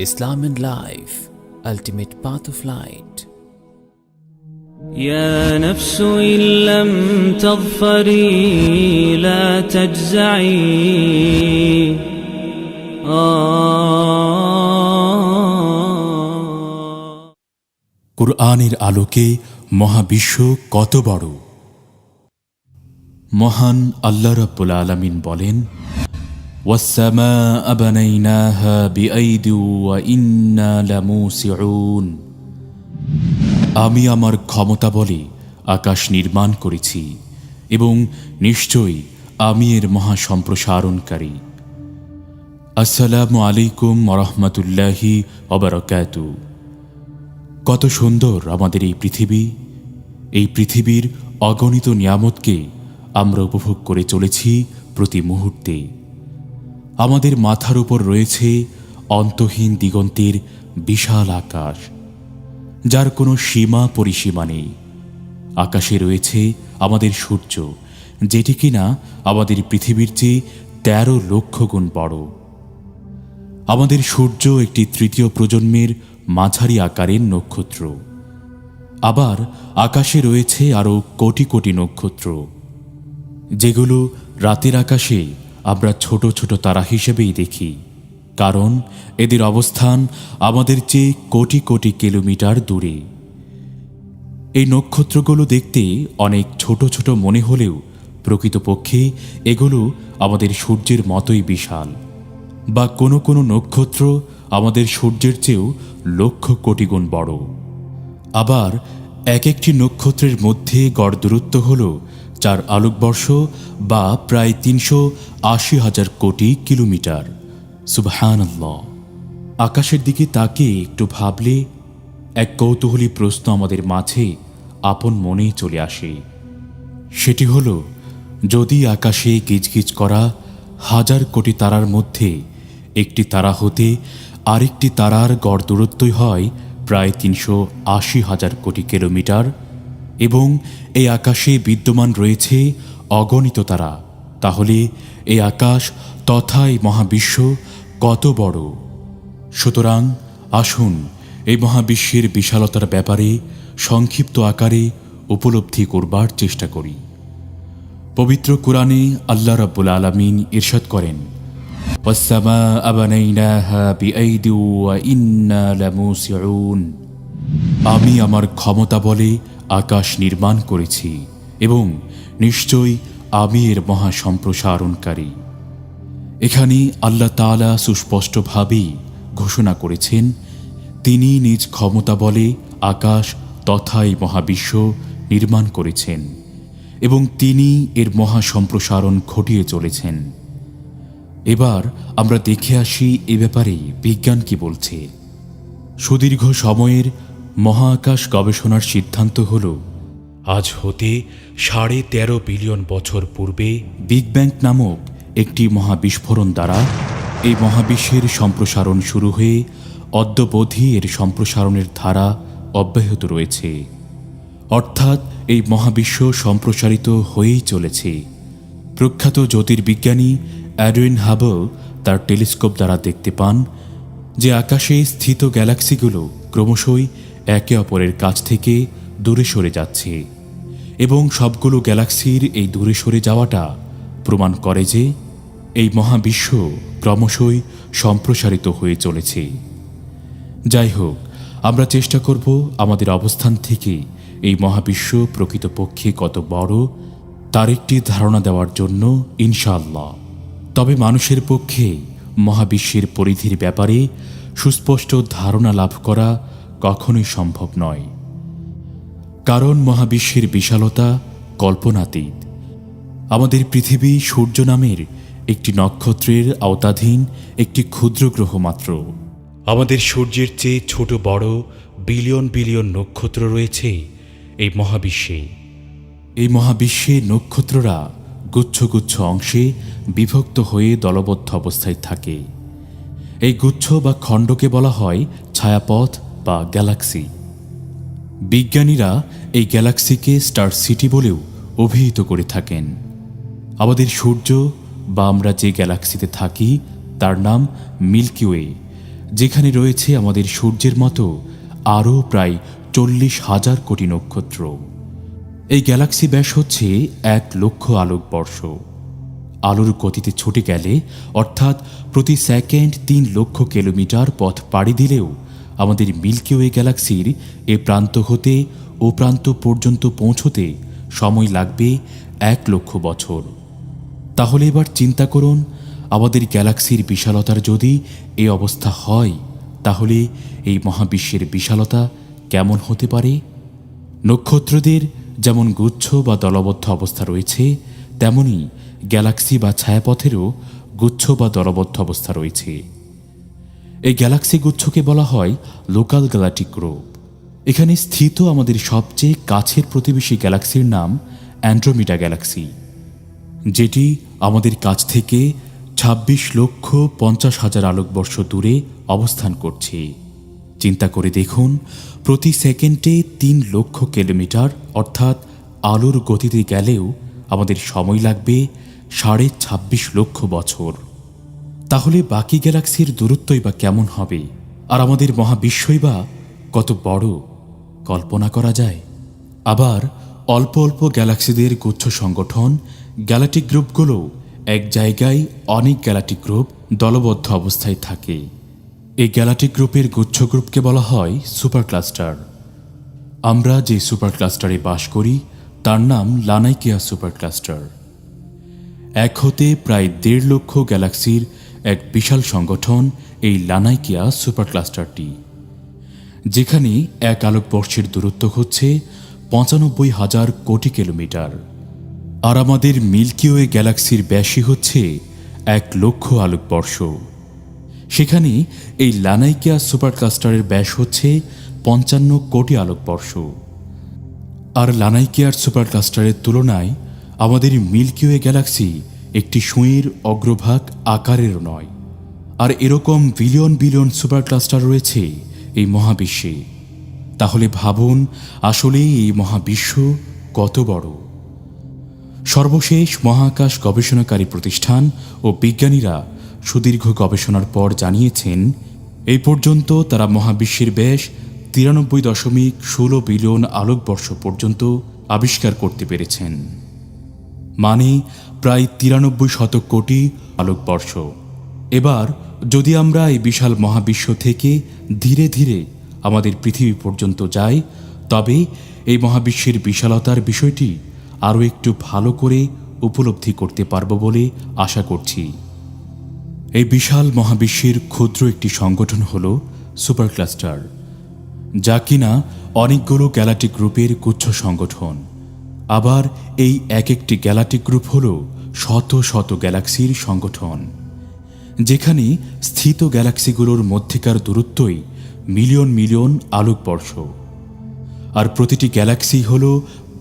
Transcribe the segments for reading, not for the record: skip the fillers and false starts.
Islam and Life, Ultimate Path of Light. يا نفس إن لم تظفري لا تجزعي কুরআনের আলোকে মহাবিশ্ব কত বড়। মহান আল্লাহ রাব্বুল আলামিন বলেন, ওয়াস-সামাআ বানাইনাহা বিআইদি ওয়া ইন্না লামুসিউন। আমি আমার ক্ষমতা বলে আকাশ নির্মাণ করেছি এবং নিশ্চয়ই আমি এর মহা সম্প্রসারণকারী। আসসালামু আলাইকুম ওয়া রাহমাতুল্লাহি ওয়া বারাকাতুহু। কত সুন্দর আমাদের এই পৃথিবী। এই পৃথিবীর অগণিত নিয়ামতকে আমরা উপভোগ করে চলেছি প্রতি মুহূর্তে। আমাদের মাথার উপর রয়েছে অন্তহীন দিগন্তের বিশাল আকাশ, যার কোনো সীমা পরিসীমা নেই। আকাশে রয়েছে আমাদের সূর্য, যেটি কিনা আমাদের পৃথিবীর চেয়ে ১৩ লক্ষ গুণ বড়। আমাদের সূর্য একটি তৃতীয় প্রজন্মের মাঝারি আকারের নক্ষত্র। আবার আকাশে রয়েছে আরও কোটি কোটি নক্ষত্র, যেগুলো রাতের আকাশে আমরা ছোট ছোট তারা হিসেবেই দেখি, কারণ এদের অবস্থান আমাদের চেয়ে কোটি কোটি কিলোমিটার দূরে। এই নক্ষত্রগুলো দেখতে অনেক ছোট ছোট মনে হলেও প্রকৃতপক্ষে এগুলো আমাদের সূর্যের মতোই বিশাল। বা কোনো কোনো নক্ষত্র আমাদের সূর্যের চেয়েও লক্ষ কোটি গুণ বড়। আবার এক একটি নক্ষত্রের মধ্যে গড় দূরত্ব হল ৪ আলোকবর্ষ বা প্রায় ৩৮০,০০০ কোটি কিলোমিটার। সুবহানাল্লাহ। আকাশের দিকে তাকিয়ে একটু ভাবলে এক কৌতূহলী প্রশ্ন আমাদের মাঝে আপন মনেই চলে আসে। সেটি হল, যদি আকাশে গিজগিজ করা ১০০০ কোটি তারার মধ্যে একটি তারা হতে আরেকটি তারার গড় দূরত্বই হয় প্রায় ৩৮০,০০০ কোটি কিলোমিটার, এবং এই আকাশে বিদ্যমান রয়েছে অগণিত তারা, তাহলে এই আকাশ তথা এই মহাবিশ্ব কত বড়। সুতরাং আসুন এই মহাবিশ্বের বিশালতার ব্যাপারে সংক্ষিপ্ত আকারে উপলব্ধি করবার চেষ্টা করি। পবিত্র কুরআনে আল্লাহ রাব্বুল আলামিন ইরশাদ করেন, ওয়াস-সামাআ বানাইনাহা বিআইদি ওয়া ইন্না লামুসিউন। আমি আমার ক্ষমতা বলে আকাশ নির্মাণ করেছি এবং নিশ্চয়ই আমি এর মহা সম্প্রসারণকারী। এখানে আল্লাহ তাআলা সুস্পষ্টভাবেই ঘোষণা করেছেন, তিনি নিজ ক্ষমতা বলে আকাশ তথা এই মহাবিশ্ব নির্মাণ করেছেন এবং তিনি এর মহা সম্প্রসারণ ঘটিয়ে চলেছেন। এবার আমরা দেখে আসি এ ব্যাপারে বিজ্ঞান কি বলছে। সুদীর্ঘ সময়ের মহাকাশ গবেষণার সিদ্ধান্ত হল, আজ হতে ১৩.৫ বিলিয়ন বছর পূর্বে বিগ ব্যাং নামক একটি মহাবিস্ফোরণ দ্বারা এই মহাবিশ্বের সম্প্রসারণ শুরু হয়ে অদ্যাবধি এর সম্প্রসারণের ধারা অব্যাহত রয়েছে। অর্থাৎ এই মহাবিশ্ব সম্প্রসারিত হয়েই চলেছে। প্রখ্যাত জ্যোতির্বিজ্ঞানী এডউইন হাবল তার টেলিস্কোপ দ্বারা দেখতে পান যে আকাশে স্থিত গ্যালাক্সিগুলো ক্রমশই একে অপরের কাছ থেকে দূরে সরে যাচ্ছে, এবং সবগুলো গ্যালাক্সির এই দূরে সরে যাওয়াটা প্রমাণ করে যে এই মহাবিশ্ব ক্রমশই সম্প্রসারিত হয়ে চলেছে। যাই হোক, আমরা চেষ্টা করব আমাদের অবস্থান থেকে এই মহাবিশ্ব প্রকৃতপক্ষে কত বড় তার একটি ধারণা দেওয়ার জন্য ইনশাআল্লাহ। তবে মানুষের পক্ষে মহাবিশ্বের পরিধির ব্যাপারে সুস্পষ্ট ধারণা লাভ করা কখনোই সম্ভব নয়, কারণ মহাবিশ্বের বিশালতা কল্পনাতীত। আমাদের পৃথিবী সূর্য নামের একটি নক্ষত্রের আওতাধীন একটি ক্ষুদ্র গ্রহ মাত্র। আমাদের সূর্যের চেয়ে ছোট বড় বিলিয়ন বিলিয়ন নক্ষত্র রয়েছে এই মহাবিশ্বে। এই মহাবিশ্বে নক্ষত্ররা গুচ্ছ গুচ্ছ অংশে বিভক্ত হয়ে দলবদ্ধ অবস্থায় থাকে। এই গুচ্ছ বা খণ্ডকে বলা হয় ছায়াপথ বা গ্যালাক্সি। বিজ্ঞানীরা এই গ্যালাক্সিকে স্টার সিটি বলেও অভিহিত করে থাকেন। আমাদের সূর্য বা আমরা যে গ্যালাক্সিতে থাকি তার নাম মিল্কি ওয়ে, যেখানে রয়েছে আমাদের সূর্যের মতো আরও প্রায় 40,000 কোটি নক্ষত্র। এই গ্যালাক্সি ব্যাস হচ্ছে 1,00,000 আলোকবর্ষ। আলোর গতিতে ছুটে গেলে অর্থাৎ প্রতি সেকেন্ড 3 লক্ষ কিলোমিটার পথ পাড়ি দিলেও আমাদের মিল্কি ওয়ে গ্যালাক্সির এ প্রান্ত হতে ও প্রান্ত পর্যন্ত পৌঁছতে সময় লাগবে 1,00,000 বছর। তাহলে এবার চিন্তা করুন, আমাদের গ্যালাক্সির বিশালতার যদি এই অবস্থা হয়, তাহলে এই মহাবিশ্বের বিশালতা কেমন হতে পারে? নক্ষত্রদের যেমন গুচ্ছ বা দলবদ্ধ অবস্থা রয়েছে, তেমনি গ্যালাক্সি বা ছায়াপথেরও গুচ্ছ বা দলবদ্ধ অবস্থা রয়েছে। এই গ্যালাক্সি গুচ্ছকে বলা হয় লোকাল গ্যালাকটিক গ্রুপ। এখানে স্থিত আমাদের সবচেয়ে কাছের প্রতিবেশী গ্যালাক্সির নাম অ্যান্ড্রোমিডা গ্যালাক্সি, যেটি আমাদের কাছ থেকে 26,50,000 আলোকবর্ষ দূরে অবস্থান করছে। চিন্তা করে দেখুন, প্রতি সেকেন্ডে 3 লক্ষ কিলোমিটার অর্থাৎ আলোর গতিতে গেলেও আমাদের সময় লাগবে 26.5 লক্ষ বছর। তাহলে বাকি গ্যালাক্সির দূরত্বই বা কেমন হবে, আর আমাদের মহাবিশ্বই বা কত বড় কল্পনা করা যায়? আবার অল্প অল্প গ্যালাক্সিদের গুচ্ছ সংগঠন গ্যালাকটিক গ্রুপগুলো এক জায়গায় অনেক গ্যালাকটিক গ্রুপ দলবদ্ধ অবস্থায় থাকে। এই গ্যালাকটিক গ্রুপের গুচ্ছ গ্রুপকে বলা হয় সুপার ক্লাস্টার। আমরা যে সুপার ক্লাস্টারে বাস করি তার নাম লানাইকিয়া সুপার ক্লাস্টার। এক হতে প্রায় 1.5 লক্ষ গ্যালাক্সির এক বিশাল সংগঠন এই লানাইকিয়া সুপার ক্লাস্টারটি, যেখানে এক আলোকবর্ষের দূরত্ব হচ্ছে 95,000 কোটি কিলোমিটার। আর আমাদের মিল্কি ওয়ে গ্যালাক্সির ব্যাসই হচ্ছে 1 লক্ষ আলোকবর্ষ। সেখানে এই লানাইকিয়া সুপার ক্লাস্টারের ব্যাস হচ্ছে 55 কোটি আলোকবর্ষ। আর লানাইকিয়ার সুপার ক্লাস্টারের তুলনায় আমাদের মিল্কি ওয়ে গ্যালাক্সি একটি সুঁইয়ের অগ্রভাগ আকারেরও নয়। আর এরকম বিলিয়ন বিলিয়ন সুপার ক্লাস্টার রয়েছে এই মহাবিশ্বে। তাহলে ভাবুন, আসলে এই মহাবিশ্ব কত বড়। সর্বশেষ মহাকাশ গবেষণাকারী প্রতিষ্ঠান ও বিজ্ঞানীরা সুদীর্ঘ গবেষণার পর জানিয়েছেন, এই পর্যন্ত তারা মহাবিশ্বের ব্যাস 93.16 বিলিয়ন আলোকবর্ষ পর্যন্ত আবিষ্কার করতে পেরেছেন, মানে প্রায় 93 কোটি আলোকবর্ষ। এবার যদি আমরা এই বিশাল মহাবিশ্ব থেকে ধীরে ধীরে আমাদের পৃথিবী পর্যন্ত যাই, তবে এই মহাবিশ্বের বিশালতার বিষয়টি আরও একটু ভালো করে উপলব্ধি করতে পারব বলে আশা করছি। এই বিশাল মহাবিশ্বের ক্ষুদ্র একটি সংগঠন হল সুপার ক্লাস্টার, যা কিনা অনেকগুলো গ্যালাকটিক গ্রুপের গুচ্ছ সংগঠন। আবার এই এক একটি গ্যালাকটিক গ্রুপ হল শত শত গ্যালাক্সির সংগঠন, যেখানে স্থিত গ্যালাক্সিগুলোর মধ্যেকার দূরত্বই মিলিয়ন মিলিয়ন আলোকবর্ষ। আর প্রতিটি গ্যালাক্সি হল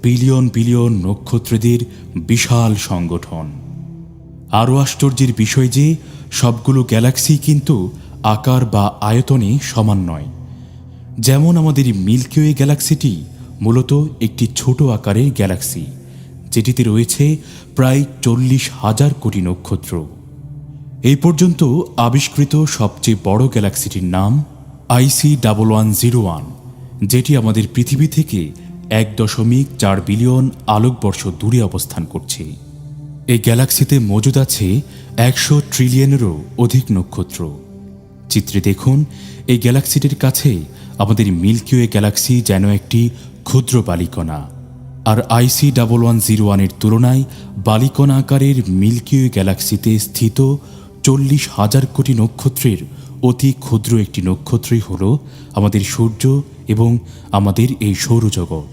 বিলিয়ন বিলিয়ন নক্ষত্রদের বিশাল সংগঠন। আরও আশ্চর্যের বিষয় যে সবগুলো গ্যালাক্সি কিন্তু আকার বা আয়তনে সমান নয়। যেমন আমাদের মিল্কি ওয়ে গ্যালাক্সিটি মূলত একটি ছোট আকারের গ্যালাক্সি, যেটিতে রয়েছে প্রায় 40,000 কোটি নক্ষত্র। এই পর্যন্ত আবিষ্কৃত সবচেয়ে বড় গ্যালাক্সিটির নাম IC1101, যেটি আমাদের পৃথিবী থেকে 1.4 বিলিয়ন আলোকবর্ষ দূরে অবস্থান করছে। এই গ্যালাক্সিতে মজুদ আছে 100 ট্রিলিয়নেরও অধিক নক্ষত্র। চিত্রে দেখুন, এই গ্যালাক্সিটির কাছে আমাদের মিল্কি ওয়ে গ্যালাক্সি যেন একটি ক্ষুদ্র বালিকণা। আর IC1101-এর তুলনায় বালিকণা আকারের মিল্কি ওয়ে গ্যালাক্সিতে স্থিত 40,000 কোটি নক্ষত্রের অতি ক্ষুদ্র একটি নক্ষত্রই হল আমাদের সূর্য এবং আমাদের এই সৌরজগৎ।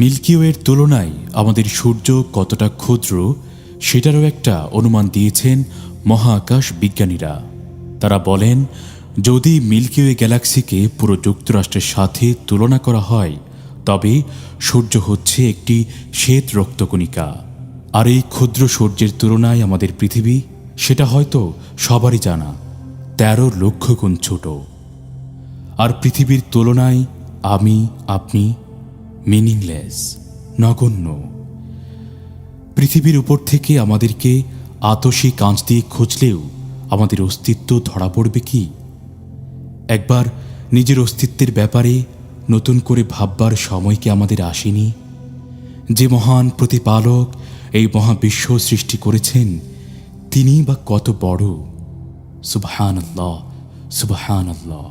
মিল্কি ওয়ের তুলনায় আমাদের সূর্য কতটা ক্ষুদ্র সেটারও একটা অনুমান দিয়েছেন মহাকাশ বিজ্ঞানীরা। তারা বলেন, যদি মিল্কি ওয়ে গ্যালাক্সিকে পুরো যুক্তরাষ্ট্রের সাথে তুলনা করা হয়, তবে সূর্য হচ্ছে একটি শ্বেত রক্তকণিকা। আর এই ক্ষুদ্র সূর্যের তুলনায় আমাদের পৃথিবী, সেটা হয়তো সবারই জানা, 13 লক্ষ গুণ ছোট। আর পৃথিবীর তুলনায় আমি আপনি মিনিংলেস, নগণ্য। পৃথিবীর উপর থেকে আমাদেরকে আতশী কাঁচ দিয়ে খুঁজলেও আমাদের অস্তিত্ব ধরা পড়বে কি? একবার নিজের অস্তিত্বের ব্যাপারে নতুন করে ভাববার সময় কি আমাদের আসেনি? যে মহান প্রতিপালক এই মহাবিশ্ব সৃষ্টি করেছেন, তিনি বা কত বড়! সুবহানাল্লাহ, সুবহানাল্লাহ।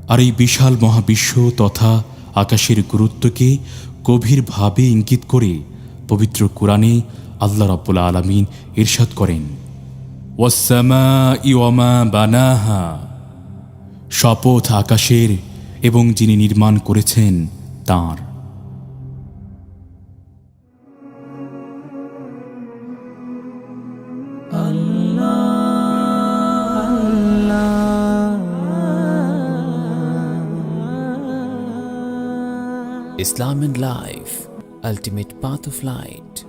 আর এই বিশাল মহাবিশ্ব তথা আকাশের গুরুত্বকে গভীরভাবে ইঙ্গিত করে পবিত্র কোরআনে আল্লাহ রাব্বুল আলামিন ইরশাদ করেন, ওয়াস-সামাই ওয়া মা বানাহা, শপথ আকাশের এবং যিনি নির্মাণ করেছেন তাঁর। Islam and Life, Ultimate Path of Light.